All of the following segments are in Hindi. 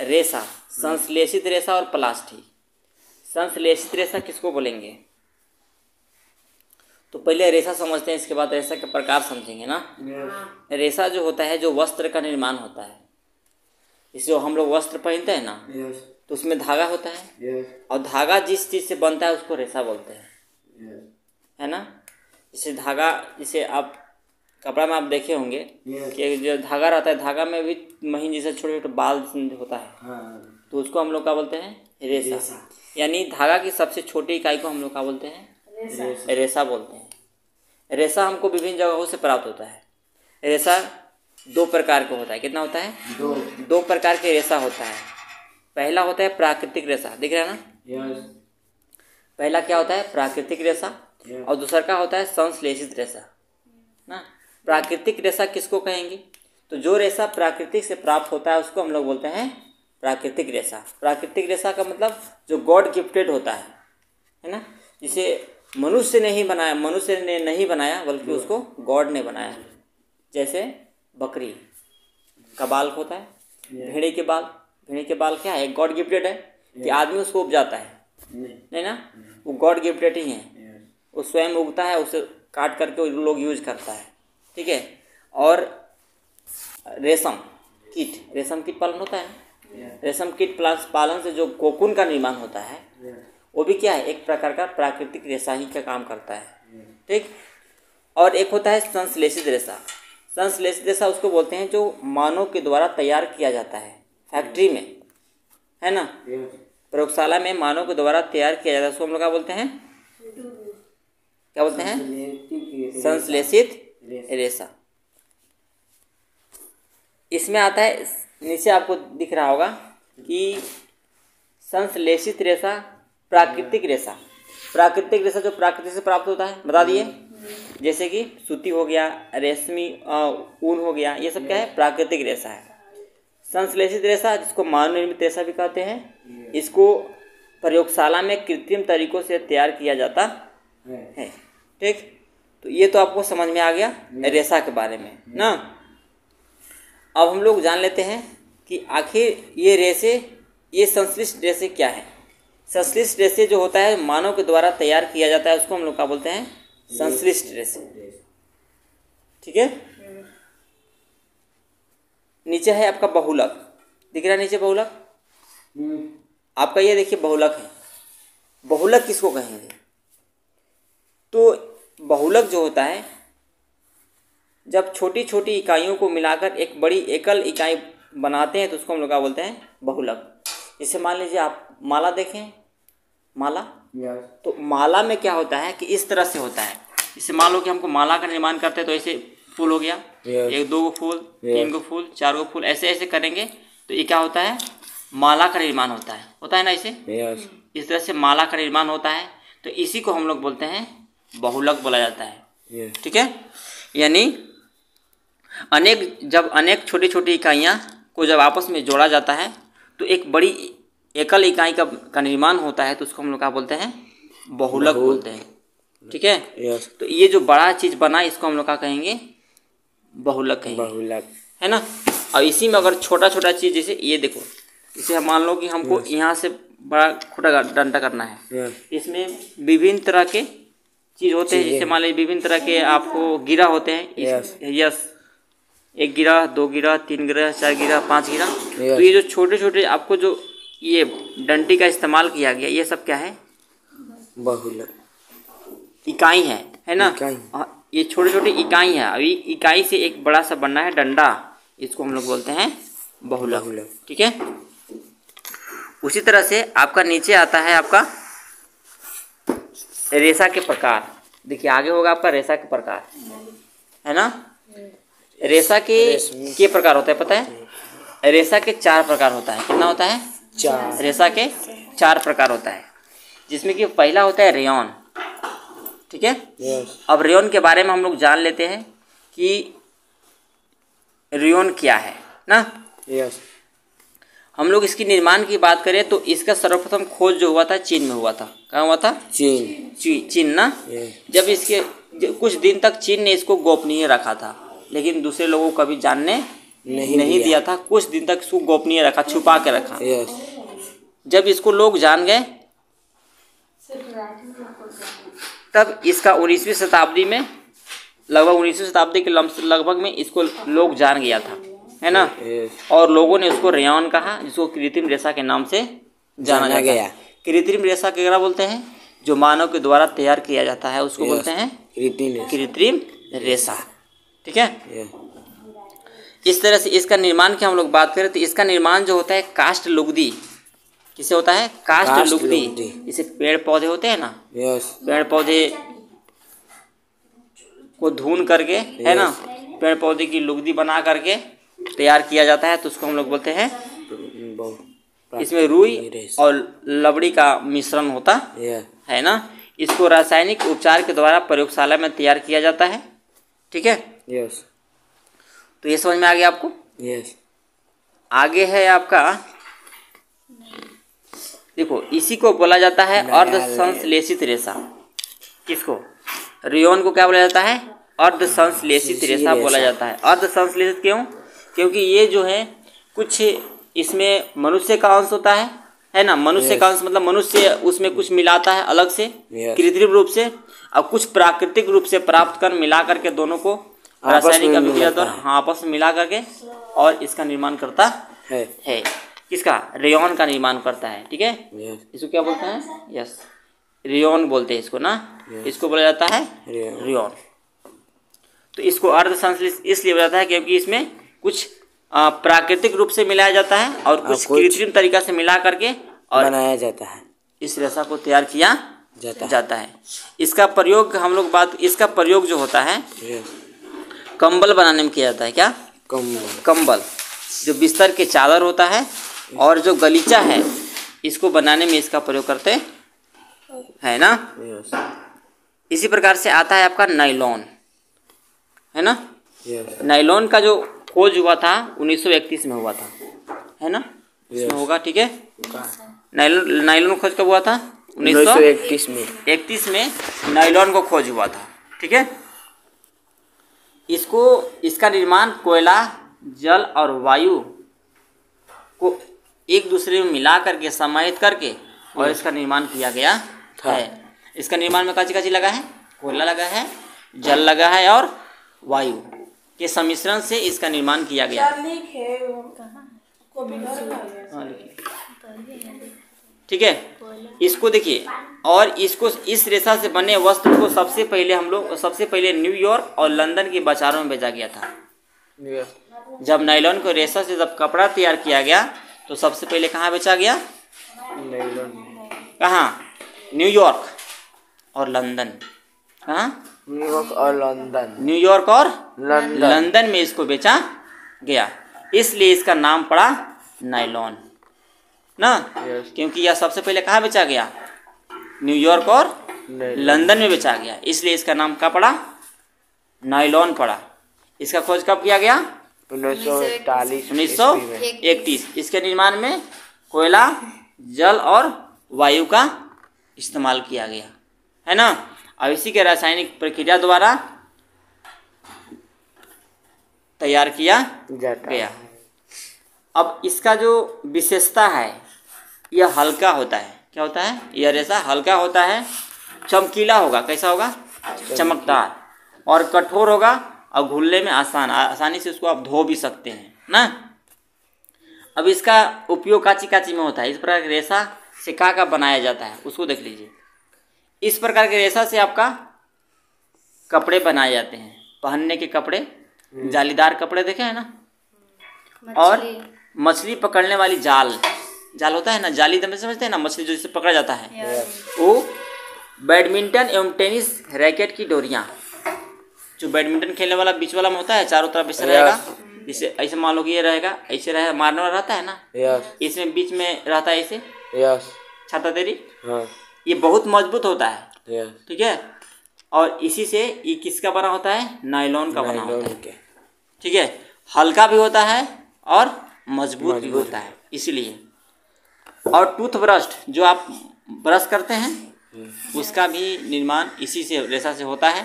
रेशा, संश्लेषित रेशा और प्लास्टी। संश्लेषित रेशा किसको बोलेंगे? तो पहले रेशा समझते हैं, इसके बाद रेशा के प्रकार समझेंगे ना। रेशा जो होता है, जो वस्त्र का निर्माण होता है, इसे जो हम लोग वस्त्र पहनते हैं ना, तो उसमें धागा होता है, और धागा जिस चीज़ से बनता है उसको रेशा बोलते हैं, है ना। जैसे धागा, जैसे आप कपड़ा में आप देखे होंगे कि जो धागा रहता है, धागा में भी महीन जैसे छोटे छोटे बाल होता है, तो उसको हम लोग क्या बोलते हैं? रेशा। यानी धागा की सबसे छोटी इकाई को हम लोग क्या बोलते हैं? रेशा बोलते हैं। रेशा हमको विभिन्न जगहों से प्राप्त होता है। रेशा दो प्रकार का होता है। कितना होता है? दो प्रकार के रेशा होता है। पहला होता है प्राकृतिक रेशा, दिख रहा है ना? पहला क्या होता है? प्राकृतिक रेशा। और दूसरा का होता है संश्लेषित रेशा ना। प्राकृतिक रेशा किसको कहेंगे? तो जो रेशा प्राकृतिक से प्राप्त होता है उसको हम लोग बोलते हैं प्राकृतिक रेशा। प्राकृतिक रेशा का मतलब जो गॉड गिफ्टेड होता है ना। जिसे मनुष्य ने ही बनाया, मनुष्य ने नहीं बनाया बल्कि उसको गॉड ने बनाया। जैसे बकरी का बाल होता है, भेड़े के बाल। भेड़े के बाल क्या है? गॉड गिफ्टेड है कि आदमी उसको उपजाता है? नहीं ना, वो गॉड गिफ्टेड ही है। वो स्वयं उगता है, उसे काट करके लोग यूज करता है, ठीक है। और रेशम कीट पालन होता है। रेशम कीट पालन से जो कोकून का निर्माण होता है वो भी क्या है? एक प्रकार का प्राकृतिक रेशा ही का काम करता है, ठीक। और एक होता है संश्लेषित रेशा। संश्लेषित रेशा उसको बोलते हैं जो मानव के द्वारा तैयार किया जाता है फैक्ट्री में, है ना। प्रयोगशाला में मानव के द्वारा तैयार किया जाता है, उसको हम लोग क्या बोलते हैं? क्या बोलते हैं? संश्लेषित रेशा। इसमें आता है, नीचे आपको दिख रहा होगा कि संश्लेषित रेशा, प्राकृतिक रेशा। प्राकृतिक रेशा जो प्रकृति से प्राप्त होता है, बता दिए। जैसे कि सूती हो गया, रेशमी ऊन हो गया, ये सब क्या है? प्राकृतिक रेशा है। संश्लेषित रेशा जिसको मानव निर्मित रेशा भी कहते हैं, इसको प्रयोगशाला में कृत्रिम तरीकों से तैयार किया जाता है, ठीक। तो ये तो आपको समझ में आ गया रेशा के बारे में ना। अब हम लोग जान लेते हैं कि आखिर ये संश्लिष्ट रेशे क्या है। संश्लिष्ट रेशे जो होता है मानव के द्वारा तैयार किया जाता है उसको हम लोग क्या बोलते हैं? संश्लिष्ट रेशे, ठीक है। नीचे है आपका बहुलक, दिख रहा है नीचे बहुलक आपका, ये देखिए बहुलक है। बहुलक किसको कहेंगे? तो बहुलक जो होता है, जब छोटी छोटी इकाइयों को मिलाकर एक बड़ी एकल इकाई बनाते हैं तो उसको हम लोग क्या बोलते हैं? बहुलक। जैसे मान लीजिए आप माला देखें, माला, तो माला में क्या होता है कि इस तरह से होता है। जैसे मान लो कि हमको माला का निर्माण करते हैं तो ऐसे फूल हो गया, एक दो गो फूल, तीन गो फूल, चार गो फूल, ऐसे ऐसे करेंगे तो ये क्या होता है? माला का निर्माण होता है ना। इसे इस तरह से माला का निर्माण होता है, तो इसी को हम लोग बोलते हैं बहुलक बोला जाता है, ठीक है। यानी जब अनेक छोटी छोटी इकाइयाँ को जब आपस में जोड़ा जाता है तो एक बड़ी एकल इकाई का निर्माण होता है, तो उसको हम लोग क्या बोलते हैं? बहुलक बोलते हैं, ठीक है। तो ये जो बड़ा चीज़ बना इसको हम लोग क्या कहेंगे? बहुलक कहेंगे, बहुलक, है ना। और इसी में अगर छोटा छोटा चीज़, जैसे ये देखो, इसे मान लो कि हमको यहाँ से बड़ा छोटा डंडा करना है, इसमें विभिन्न तरह के चीज़ होते हैं। जैसे मान लीजिए विभिन्न तरह के आपको गिरा होते हैं, यस, एक गिरा, दो गिरा, तीन गिरा, चार गिरा, पांच गिरा। तो ये जो छोटे छोटे आपको जो ये डंडी का इस्तेमाल किया गया, ये सब क्या है? बहुलक इकाई है ना। ये छोटे छोटे इकाई है। अभी इकाई से एक बड़ा सा बनना है डंडा, इसको हम लोग बोलते हैं बहुलक, ठीक है। उसी तरह से आपका नीचे आता है आपका रेशा के प्रकार। देखिए आगे होगा आपका रेशा के प्रकार, है ना। रेशा के प्रकार होता है, पता है? रेशा के 4 प्रकार होता है। कितना होता है? 4। रेशा के 4 प्रकार होता है, जिसमें कि पहला होता है रेयॉन, ठीक है। अब रेयॉन के बारे में हम लोग जान लेते हैं कि रेयॉन क्या है ना। हम लोग इसकी निर्माण की बात करें तो इसका सर्वप्रथम खोज जो हुआ था चीन में हुआ था। कहाँ हुआ था? चीन ना। जब इसके कुछ दिन तक चीन ने इसको गोपनीय रखा था, लेकिन दूसरे लोगों को कभी जानने नहीं दिया था। कुछ दिन तक इसको गोपनीय रखा, छुपा के रखा। जब इसको लोग जान गए तब इसका 19वीं शताब्दी में, लगभग 19वीं शताब्दी के लगभग में इसको लोग जान गया था, है ना। और लोगों ने उसको रेयॉन कहा, जिसको कृत्रिम रेशा के नाम से जाना गया। कृत्रिम रेशा क्या बोलते हैं? जो मानव के द्वारा तैयार किया जाता है उसको बोलते हैं कृत्रिम रेशा। ठीक है। इस तरह से इसका निर्माण की हम लोग बात करें तो इसका निर्माण जो होता है काष्ठ लुगदी, किससे होता है? काष्ठ लुगदी। जैसे पेड़ पौधे होते हैं ना, पेड़ पौधे को धुन करके, है ना, पेड़ पौधे की लुगदी बना करके तैयार किया जाता है, तो उसको हम लोग बोलते हैं, इसमें रुई और लकड़ी का मिश्रण होता है ना। इसको रासायनिक उपचार के द्वारा प्रयोगशाला में तैयार किया जाता है। ठीक है। तो ये समझ में आ गया आपको? आगे है आपका, देखो, इसी को बोला जाता है अर्ध संश्लेषित रेशा। किसको? रेयॉन को क्या बोला जाता है? अर्ध संश्लेषित रेशा बोला जाता है। अर्ध संश्लेषित क्यों? क्योंकि ये जो है कुछ इसमें मनुष्य का अंश होता है ना। मनुष्य का अंश मतलब मनुष्य उसमें कुछ मिलाता है अलग से कृत्रिम रूप से, और कुछ प्राकृतिक रूप से प्राप्त कर मिला करके दोनों को रासायनिक अभिक्रिया द्वारा आपस में मिला करके और इसका निर्माण करता है। किसका? रेयॉन का निर्माण करता है। ठीक है। इसको क्या बोलते हैं? यस, रेयॉन बोलते हैं इसको ना। इसको बोला जाता है रेयॉन। तो इसको अर्ध संश्लेषित इसलिए बोला जाता है क्योंकि इसमें कुछ प्राकृतिक रूप से मिलाया जाता है और कुछ कृत्रिम तरीका से मिला करके और बनाया जाता है। इस रेशा को तैयार किया जाता है। इसका प्रयोग हम लोग इसका प्रयोग जो होता है कंबल बनाने में किया जाता है। क्या? कंबल। जो बिस्तर के चादर होता है और जो गलीचा है, इसको बनाने में इसका प्रयोग करते हैं ना। इसी प्रकार से आता है आपका नायलॉन, है ना। नायलॉन का जो खोज हुआ था 1931 में हुआ था, है ना। इसमें होगा। ठीक है। नायलॉन खोज कब हुआ था? 1931 में। 31 में नायलॉन को खोज हुआ था। ठीक है। इसका निर्माण कोयला, जल और वायु को एक दूसरे में मिला करके समाहित करके और इसका निर्माण किया गया है। इसका निर्माण में काची लगा है? कोयला लगा है, जल लगा है और वायु के सम्मिश्रण से इसका निर्माण किया गया। ठीक है। इसको देखिए, और इसको इस रेशा से बने वस्त्र को सबसे पहले न्यूयॉर्क और लंदन के बाजारों में भेजा गया था। जब नायलॉन को रेशा से जब कपड़ा तैयार किया गया तो सबसे पहले कहाँ बेचा गया? कहाँ? न्यूयॉर्क और लंदन। कहाँ? न्यूयॉर्क और लंदन में इसको बेचा गया। इसलिए इसका नाम पड़ा नायलॉन ना। क्योंकि यह सबसे पहले कहाँ बेचा गया? न्यूयॉर्क और लंदन में बेचा गया, इसलिए इसका नाम क्या पड़ा? नायलॉन पड़ा। इसका खोज कब किया गया? 1931। इसके निर्माण में कोयला, जल और वायु का इस्तेमाल किया गया, है ना। और इसी के रासायनिक प्रक्रिया द्वारा तैयार किया गया। अब इसका जो विशेषता है, यह हल्का होता है। क्या होता है? यह रेशा हल्का होता है, चमकीला होगा। कैसा होगा? चमकदार। और कठोर होगा और घुलने में आसानी से उसको आप धो भी सकते हैं ना। अब इसका उपयोग काची में होता है। इस प्रकार के रेशा से क्या बनाया जाता है उसको देख लीजिए। इस प्रकार के रेशा से आपका कपड़े बनाए जाते हैं, पहनने के कपड़े, जालीदार कपड़े देखे हैं ना। और मछली पकड़ने वाली जाल होता है ना, जाली समझते हैं ना, मछली जो जिससे पकड़ा जाता है, वो बैडमिंटन एवं टेनिस रैकेट की डोरियाँ। जो बैडमिंटन खेलने वाला बीच वाला में होता है, चारों तरफ ऐसे रहेगा, जैसे ऐसे मान लो कि ये रहेगा, ऐसे रहेगा, मारने वाला रहता है ना, इसमें बीच में रहता है ऐसे छाता तेरी। ये बहुत मजबूत होता है। ठीक है। और इसी से ये किसका बना होता है? नायलॉन का बना होता है। ठीक है। हल्का भी होता है और मजबूत भी होता है, इसीलिए। और टूथब्रश जो आप ब्रश करते हैं, उसका भी निर्माण इसी से रेशा से होता है।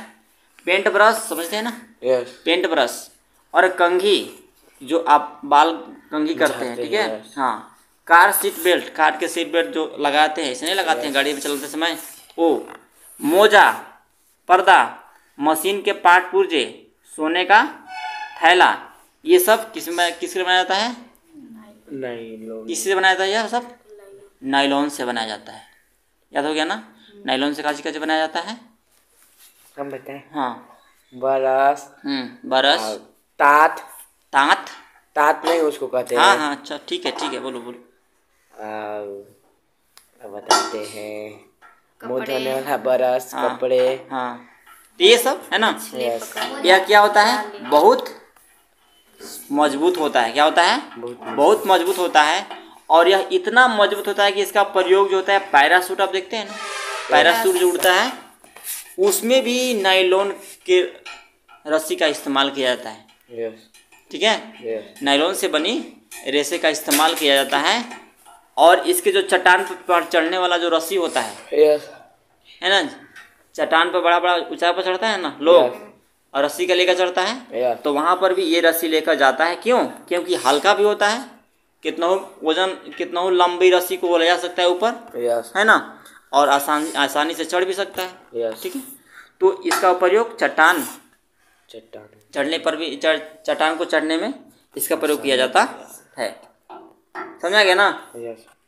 पेंट ब्रश समझते हैं ना? पेंट ब्रश और कंघी जो आप बाल कंघी करते हैं, ठीक है। हाँ, कार सीट बेल्ट, कार के सीट बेल्ट जो लगाते हैं, इसे नहीं लगाते हैं गाड़ी में चलते समय, वो मोजा, पर्दा, मशीन के पार्ट पुर्जे, सोने का थैला, ये सब किससे बनाया जाता है? नायलॉन। किससे बनाया जाता है यह सब? नायलॉन से बनाया जाता है। याद हो गया ना? नायलॉन से काज बनाया जाता है, हम बताएं। हाँ, बरस, बरस, तात, तांत, तात नहीं उसको कहते हैं। हाँ हाँ, अच्छा ठीक है, बोलो बोलो। बताते हैं, मुँह धोने वाला बरस, हाँ, कपड़े, हाँ, तो ये सब है ना। यस, यह क्या होता है? बहुत मजबूत होता है। क्या होता है? बहुत मजबूत होता है। और यह इतना मजबूत होता है कि इसका प्रयोग जो होता है, पैराशूट आप देखते हैं ना, पैराशूट जो उड़ता है उसमें भी नायलॉन के रस्सी का इस्तेमाल किया जाता है। यस, ठीक है, नायलॉन से बनी रेसे का इस्तेमाल किया जाता है। और इसके जो चट्टान पर चढ़ने वाला जो रस्सी होता है, यस, है ना, चट्टान पर बड़ा बड़ा ऊंचाई पर चढ़ता है ना लोग, और रस्सी का लेकर चढ़ता है, तो वहाँ पर भी ये रस्सी लेकर जाता है। क्यों? क्योंकि हल्का भी होता है, कितना हो वजन, कितना हो लंबी रस्सी को वो ले जा सकता है ऊपर, है ना, और आसानी से चढ़ भी सकता है। ठीक है, तो इसका प्रयोग चट्टान चढ़ने पर भी, चट्टान को चढ़ने में इसका प्रयोग किया जाता है। समझा गया ना?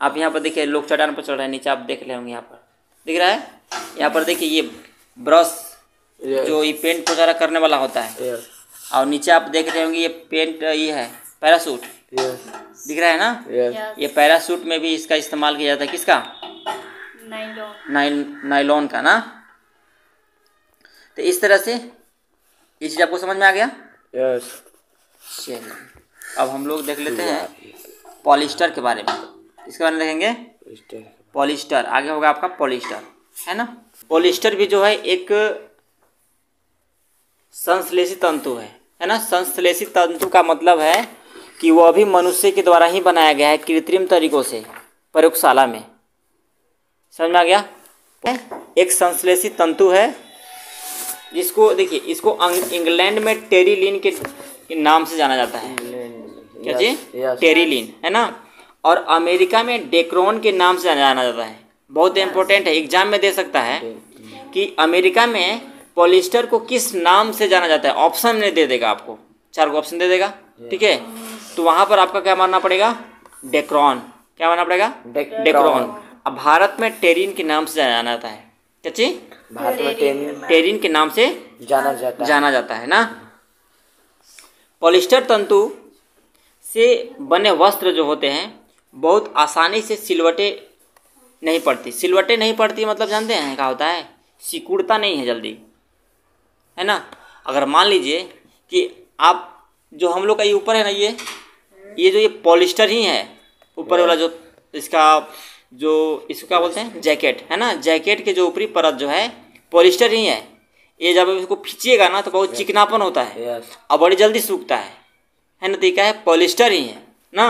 आप यहाँ पर देखिए, लोग चट्टान पर चढ़ रहे हैं, नीचे आप देख रहे होंगे, यहाँ पर दिख रहा है। यहाँ पर देखिए, ये ब्रश जो ये पेंट वगैरह करने वाला होता है, और नीचे आप देख रहे होंगे ये पेंट, ये है पैराशूट, दिख रहा है ना। ये पैराशूट में भी इसका इस्तेमाल किया जाता है। किसका? नायलॉन का ना। तो इस तरह से ये चीज़ आपको समझ में आ गया? चलिए, अब हम लोग देख लेते हैं पॉलिस्टर के बारे में। इसके बारे में देखेंगे, पॉलिस्टर। आगे होगा आपका पॉलिस्टर, है ना। पॉलिस्टर भी जो है एक संश्लेषित तंतु है ना। संश्लेषित तंतु का मतलब है कि वह भी मनुष्य के द्वारा ही बनाया गया है, कृत्रिम तरीकों से, प्रयोगशाला में। समझ में आ गया? एक संश्लेषित तंतु है जिसको देखिए, इसको इंग्लैंड में टेरिलीन के नाम से जाना जाता है। क्या जी? टेरिलीन, है ना। और अमेरिका में डेक्रोन के नाम से जाना जाता है। बहुत इंपॉर्टेंट है, एग्जाम में दे सकता है कि अमेरिका में पॉलिस्टर को किस नाम से जाना जाता है। ऑप्शन में दे देगा आपको, 4 को ऑप्शन दे देगा, ठीक है। तो वहाँ पर आपका क्या मानना पड़ेगा? डेक्रोन। क्या मानना पड़ेगा? डेक्रोन। अब भारत में टेरिन के नाम से जाना जाता है। क्या चीज? भारत में टेरिन के नाम से जाना जाता है ना। पॉलिस्टर तंतु से बने वस्त्र जो होते हैं, बहुत आसानी से सिलवटें नहीं पड़ती। सिलवटें नहीं पड़ती मतलब जानते हैं क्या होता है? सिकुड़ता नहीं है जल्दी, है ना। अगर मान लीजिए कि आप, जो हम लोग का ये ऊपर है ना, ये जो ये पॉलिस्टर ही है, ऊपर वाला जो इसका, जो इसको क्या बोलते हैं, जैकेट, है ना। जैकेट के जो ऊपरी परत जो है पॉलिस्टर ही है। ये जब इसको खींचिएगा ना तो बहुत चिकनापन होता है और बड़ी जल्दी सूखता है ना। तो ये क्या है? पॉलिस्टर ही है ना।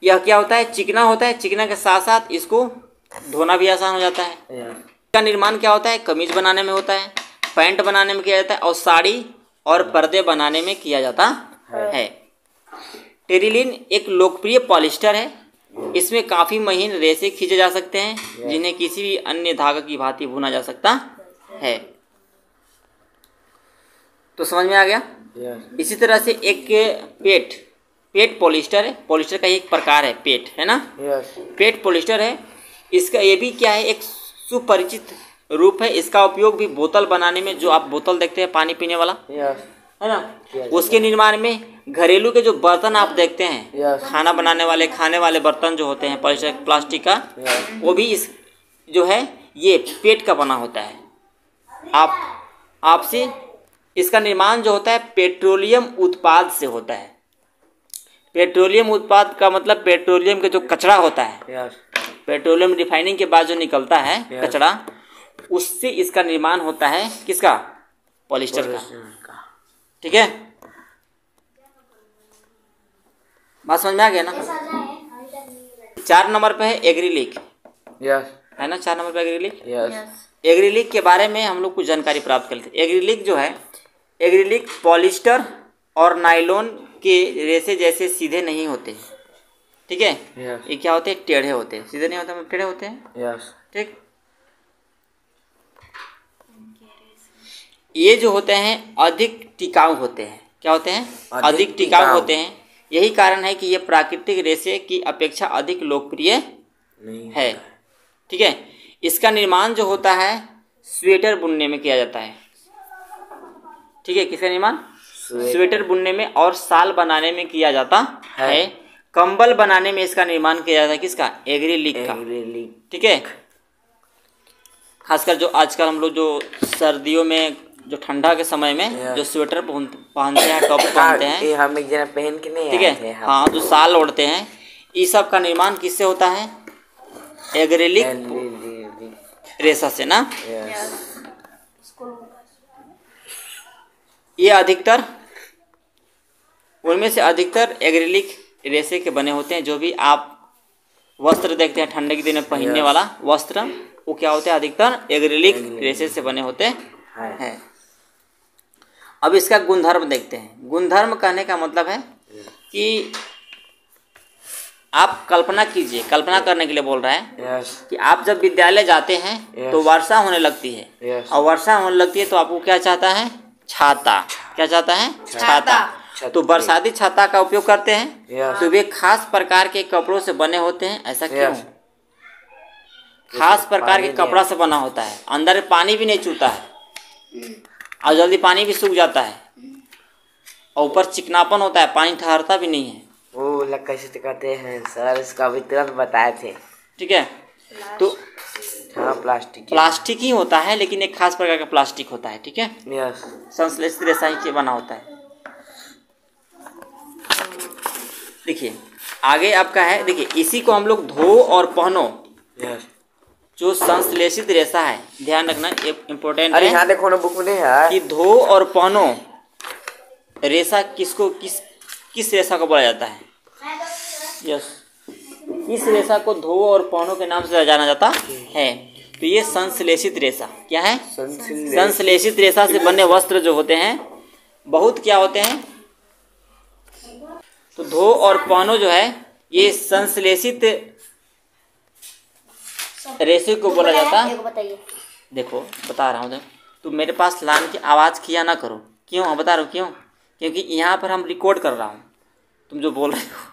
यह क्या होता है? चिकना होता है। चिकना के साथ साथ इसको धोना भी आसान हो जाता है। इसका निर्माण क्या होता है? कमीज बनाने में होता है, पैंट बनाने में किया जाता है, और साड़ी और पर्दे बनाने में किया जाता है। टेरिलीन एक लोकप्रिय पॉलिस्टर है। इसमें काफ़ी महीन रेशे खींचे जा सकते हैं, जिन्हें किसी भी अन्य धागा की भांति भुना जा सकता है। तो समझ में आ गया? इसी तरह से एक पेट पॉलिस्टर है। पॉलिस्टर का एक प्रकार है पेट, है ना। पेट पॉलिस्टर है। इसका ये भी क्या है? एक सुपरिचित रूप है। इसका उपयोग भी बोतल बनाने में, जो आप बोतल देखते हैं पानी पीने वाला, है ना, उसके निर्माण में, घरेलू के जो बर्तन आप देखते हैं, खाना बनाने वाले, खाने वाले बर्तन जो होते हैं पॉलिस्टर प्लास्टिक का, वो भी इस जो है ये पेट का बना होता है। आपसे इसका निर्माण जो होता है पेट्रोलियम उत्पाद से होता है। पेट्रोलियम उत्पाद का मतलब पेट्रोलियम के जो कचरा होता है, पेट्रोलियम रिफाइनिंग के बाद जो निकलता है कचरा, उससे इसका निर्माण होता है। किसका? पॉलिस्टर का। ठीक है, बात समझ में आ गया ना। 4 नंबर पे है एग्रीलिक, है ना। 4 नंबर पे एग्रीलिक। एग्रीलिक के बारे में हम लोग कुछ जानकारी प्राप्त कर लेते हैं। एग्रीलिक जो है, एग्रीलिक पॉलिस्टर और नायलॉन के रेशे जैसे सीधे नहीं होते, ठीक है। Yes. ये क्या होते हैं, टेढ़े होते हैं, सीधे नहीं होते मतलब टेढ़े होते हैं, Yes. ठीक। ये जो होते हैं अधिक टिकाऊ होते हैं, क्या होते हैं, अधिक टिकाऊ होते हैं। यही कारण है कि ये प्राकृतिक रेशे की अपेक्षा अधिक लोकप्रिय नहीं है, ठीक है। इसका निर्माण जो होता है स्वेटर बुनने में किया जाता है, ठीक है। किसका निर्माण, स्वेटर बुनने में और शाल बनाने में किया जाता है। कंबल बनाने में इसका निर्माण किया जाता है, किसका, एक्रिलिक का, ठीक है। खासकर जो आजकल हम लोग जो सर्दियों में, जो ठंडा के समय में जो स्वेटर पहनते हैं, टॉप पहनते हैं, ये हम एक जना पहन के नहीं ठीक है। हाँ, जो शाल ओढ़ते हैं, इस सब का निर्माण किससे होता है, एक्रिलिक रेशा से ना। ये अधिकतर, उनमें से अधिकतर एक्रिलिक रेशे के बने होते हैं। जो भी आप वस्त्र देखते हैं ठंडे के दिन में पहनने वाला वस्त्र, वो क्या होते हैं, अधिकतर एक्रिलिक रेशे से बने होते हैं। अब इसका गुणधर्म देखते हैं। गुणधर्म कहने का मतलब है कि आप कल्पना कीजिए, कल्पना करने के लिए बोल रहा है कि आप जब विद्यालय जाते हैं तो वर्षा होने लगती है, और वर्षा होने लगती है तो आपको क्या चाहता है, छाता, क्या चाहता है, छाता। तो बरसाती छाता का उपयोग करते हैं। तो वे खास प्रकार के कपड़ों से बने होते हैं। ऐसा क्यों, खास प्रकार के कपड़ा से बना होता है, अंदर पानी भी नहीं चूता है और जल्दी पानी भी सूख जाता है, और ऊपर चिकनापन होता है, पानी ठहरता भी नहीं है। वो लग कैसे करते हैं सर, इसका भी तुरंत बताए थे, ठीक है। तो हाँ, प्लास्टिक ही होता है, लेकिन एक खास प्रकार का प्लास्टिक होता है, ठीक है। यस, संश्लेषित रेशा ही से बना होता है। देखिए आगे आपका है, देखिए इसी को हम लोग धो और पहनो, यस, जो संश्लेषित रेशा है, ध्यान रखना इम्पोर्टेंट अरे है। यहाँ देखो ना बुक में है कि धो और पहनो रेशा किसको, किस रेशा को बोला जाता है, यस, इस रेशा को धो और पहनो के नाम से जाना जाता है। तो ये संश्लेषित रेशा क्या है, संश्लेषित रेशा से बने वस्त्र जो होते हैं बहुत क्या होते हैं, तो धो और पहनो जो है ये संश्लेषित रेशे को बोला जाता है। देखो बता रहा हूँ, तुम मेरे पास लान की आवाज़ किया ना करो, क्यों, हम बता रहा हूँ क्यों, क्योंकि यहाँ पर हम रिकॉर्ड कर रहा हूँ, तुम जो बोल रहे हो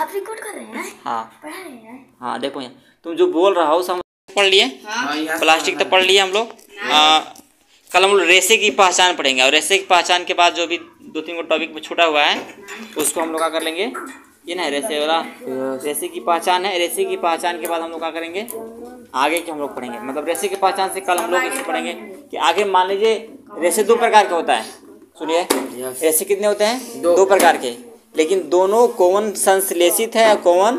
आप रिकॉर्ड कर रहे हैं, हाँ पढ़ा रहे हैं, हाँ, देखो यहाँ तुम जो बोल रहा हो सब पढ़ लिए, प्लास्टिक तो पढ़ लिए हम लोग। कल हम लोग रेशे की पहचान पढ़ेंगे, और रेशे की पहचान के बाद जो भी 2-3 टॉपिक में छूटा हुआ है उसको हम लोग क्या कर लेंगे, ये ना रेशे वाला, रेशे की पहचान है। रेशे की पहचान के बाद हम लोग क्या करेंगे, आगे के हम लोग पढ़ेंगे, मतलब रेशे की पहचान से कल हम लोग इसे पढ़ेंगे कि आगे मान लीजिए रेशे 2 प्रकार का होता है। सुनिए, रेशे कितने होते हैं, 2 प्रकार के, लेकिन दोनों कौन संश्लेषित है और कौन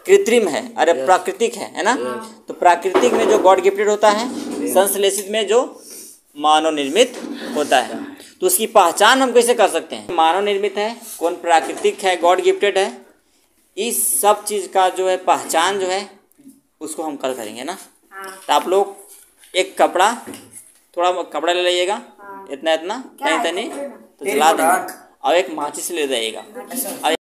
कृत्रिम है, अरे प्राकृतिक है ना। तो प्राकृतिक में जो गॉड गिफ्टेड होता है, संश्लेषित में जो मानव निर्मित होता है। तो उसकी पहचान हम कैसे कर सकते हैं, मानव निर्मित है, कौन प्राकृतिक है, गॉड गिफ्टेड है, इस सब चीज़ का जो है पहचान जो है उसको हम कल करेंगे ना। तो आप लोग एक कपड़ा, थोड़ा कपड़ा ले लीजिएगा, इतना इतना नहीं तो जला देंगे, और एक माचिस ले जाइएगा।